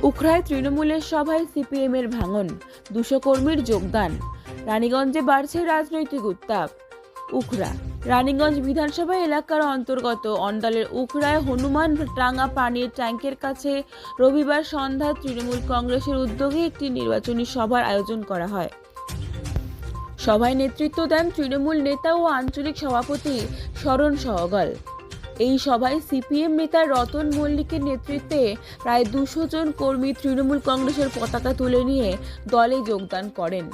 উখড়ায় তৃণমূলের সভায় সিপিএমের ভাঙন, 200 কর্মীর যোগদান। রানীগঞ্জে বাড়ছে রাজনৈতিক উত্তাপ। উখড়া রানীগঞ্জ বিধানসভা এলাকার অন্তর্গত অন্ডালের উখড়ায় হনুমান টাঙ্গা পানির ট্যাঙ্কের কাছে রবিবার সন্ধ্যায় তৃণমূল কংগ্রেসের উদ্যোগে একটি নির্বাচনী সভার আয়োজন করা হয়। সভায় নেতৃত্ব দেন তৃণমূল নেতা ও আঞ্চলিক সভাপতি শরণ সহগল। এই সভায় সিপিএম নেতা রতন মল্লিকের নেতৃত্বে প্রায় 200 জন কর্মী তৃণমূল কংগ্রেসের পতাকা তুলে নিয়ে দলে যোগদান করেন।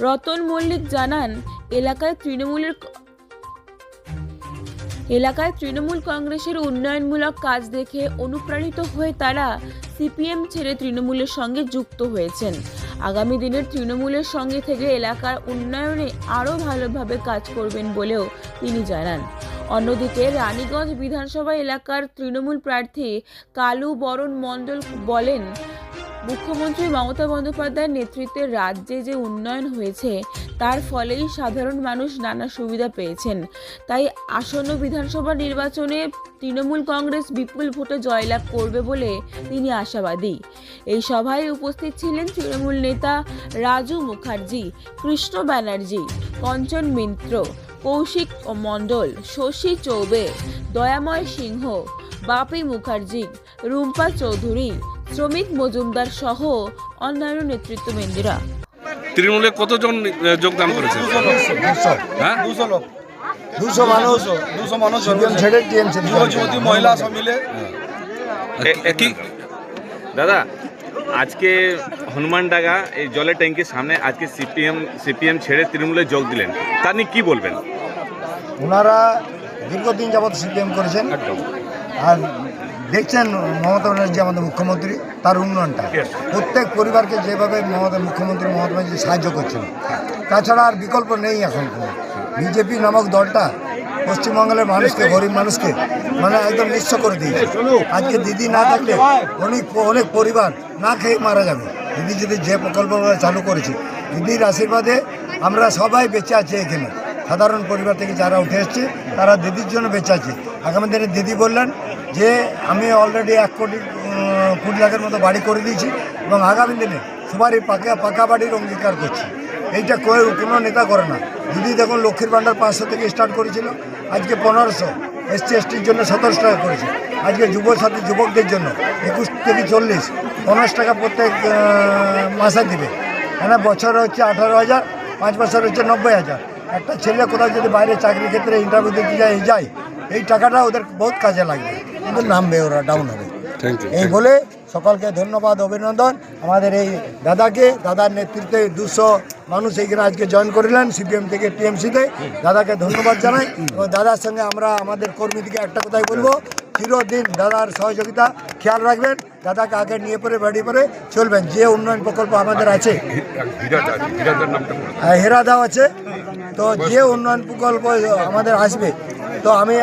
রতন মল্লিক জানান, এলাকায় তৃণমূল কংগ্রেসের উন্নয়নমূলক কাজ দেখে অনুপ্রাণিত হয়ে তারা সিপিএম ছেড়ে তৃণমূলের সঙ্গে যুক্ত হয়েছেন। আগামী দিনের তৃণমূলের সঙ্গে থেকে এলাকার উন্নয়নে আরও ভালোভাবে কাজ করবেন বলেও তিনি জানান। অন্যদিকে রানীগঞ্জ বিধানসভা এলাকার তৃণমূল প্রার্থী কালু বরণ মণ্ডল বলেন, মুখ্যমন্ত্রী মমতা বন্দ্যোপাধ্যায়ের নেতৃত্বে রাজ্যে যে উন্নয়ন হয়েছে তার ফলেই সাধারণ মানুষ নানা সুবিধা পেয়েছেন। তাই আসন্ন বিধানসভা নির্বাচনে তৃণমূল কংগ্রেস বিপুল ভোটে জয়লাভ করবে বলে তিনি আশাবাদী। এই সভায় উপস্থিত ছিলেন তৃণমূল নেতা রাজু মুখার্জি, কৃষ্ণ ব্যানার্জি, কঞ্চন মিত্র, কৌশিক মণ্ডল, শশী চৌবে, দয়াময় সিংহ, বাপি মুখার্জি, রুম্পা চৌধুরী, শ্রমিক মজুমদার সহ অন্যান্য নেতৃত্ববৃন্দরা। তৃণমূলে কতজন যোগদান করেছে? 200 লোক, 200 মানুষ ছেড়ে টিএমসি যুবতী মহিলা সব মিলে। দাদা, আজকে হনুমানডাঙ্গা এই জলের ট্যাঙ্কির সামনে আজকে সিপিএম ছেড়ে তৃণমূলে যোগ দিলেন, তা নিয়ে কী বলবেন? ওনারা দীর্ঘদিন যাবৎ সিপিএম করেছেন, আর দেখছেন মমতা ব্যানার্জি আমাদের মুখ্যমন্ত্রী, তার উন্নয়নটা প্রত্যেক পরিবারকে যেভাবে মুখ্যমন্ত্রী মমতা ব্যানার্জি সাহায্য করছেন, তাছাড়া আর বিকল্প নেই। এখন বিজেপি নামক দলটা পশ্চিমবঙ্গের মানুষকে, গরিব মানুষকে মানে একদম নিঃস্ব করে দিয়েছে। আজকে দিদি না থাকলে অনেক পরিবার না খেয়ে মারা যাবে। দিদি যদি যে প্রকল্পগুলো চালু করেছে, দিদির আশীর্বাদে আমরা সবাই বেঁচে আছি। এখানে সাধারণ পরিবার থেকে যারা উঠে এসছে তারা দিদির জন্য বেঁচে আছে। আগামী দিনে দিদি বললেন যে আমি অলরেডি 1 কোটি 20 লাখের মতো বাড়ি করে দিয়েছি এবং আগামী দিনে সবারই পাকা বাড়ির অঙ্গীকার করছি। এইটা কোনো নেতা করে না। দিদি দেখুন লক্ষ্মীর ভাণ্ডার 500 থেকে স্টার্ট করেছিল, আজকে 1500, SC STর জন্য 1700 টাকা করেছে। আজকে যুবসাথী যুবকদের জন্য 21 থেকে 40 50 টাকা প্রত্যেক মাসে দিবে। মানে বছরে হচ্ছে 18,000, 5 বছর হচ্ছে 90,000। একটা ছেলে কোথাও যদি বাইরে চাকরির ক্ষেত্রে ইন্টারভিউ দিতে যায়, এই টাকাটা ওদের বহুত কাজে লাগবে, কিন্তু নামবে, ওরা ডাউন হবে। এই বলে সকলকে ধন্যবাদ, অভিনন্দন। আমাদের এই দাদার নেতৃত্বে 200 মানুষ এইখানে আজকে জয়েন করিলেন সিপিএম থেকে টিএমসিতে। দাদাকে ধন্যবাদ জানাই এবং দাদার সঙ্গে আমরা আমাদের কর্মীদিকে একটা কথাই বলবো, চিরদিন দাদার সহযোগিতা খেয়াল রাখবেন, দাদাকে আগে নিয়ে পরে বাড়ি পরে চলবেন। যে উন্নয়ন প্রকল্প আমাদের আছে, হেরাদাও আছে, তো যে উন্নয়ন প্রকল্প আমাদের আসবে, তো আমি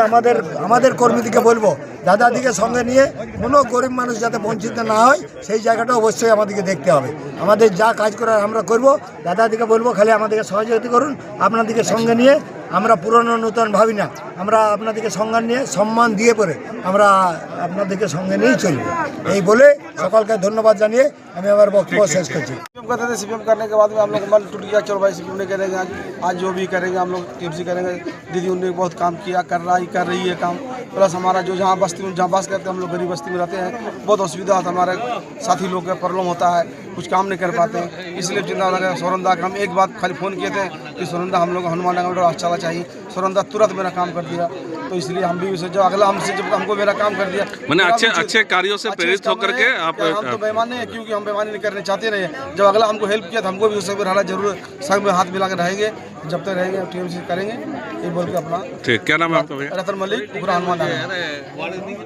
আমাদের কর্মীদিকে বলবো দাদাদিকে সঙ্গে নিয়ে কোনো গরিব মানুষ যাতে বঞ্চিত না হয় সেই জায়গাটা অবশ্যই আমাদেরকে দেখতে হবে। আমাদের যা কাজ করার আমরা করব, দাদাদিকে বলবো খালি আমাদেরকে সহযোগিতা করুন। আপনাদেরকে সঙ্গে নিয়ে আমরা পুরনো নতুন ভাবি না, আমরা আপনাদেরকে সঙ্গে নিয়ে সম্মান দিয়ে পরে আমরা আপনাদেরকে সঙ্গে নিয়েই চলব। এই বলে সকলকে ধন্যবাদ জানিয়ে আমি আমার বক্তব্য শেষ করছি। सीपीएम करने के बाद में हम लोग मन टूट गया, चलो भाई सीपीएम नहीं करेंगे, आज जो भी करेंगे हम लोग टीएमसी करेंगे। दीदी उन्होंने बहुत काम किया, कर रही है काम। प्लस हमारा जो जहाँ बस्ती में जहाँ बस करते हैं, हम लोग गरीब बस्ती में रहते हैं, बहुत असुविधा होता है। हमारे साथी लोग का प्रॉब्लम होता है, कुछ काम नहीं कर पाते, इसलिए चिंता लगा सोरंदा का हम एक बात खाली फ़ोन किए थे कि सोरंदा हम लोग हनुमानडंगा में चला चाहिए। सोरंदा तुरंत मेरा काम कर दिया, तो इसलिए हम भी उसे जब अगला हमसे जब हमको मेरा काम कर दिया, मैंने अच्छे कार्यों से प्रेरित होकर के आप हम तो बेईमान नहीं है, क्योंकि हम बेईमानी नहीं करने चाहते नहीं। जब अगला हमको हेल्प किया तो हमको भी उससे रहना जरूर, सब में हाथ मिला कर रहेंगे, जब तक रहेंगे टीएमसी करेंगे। ये बोल के अपना ठीक, क्या नाम है आपका भैया? रतन मलिक, हनुमान।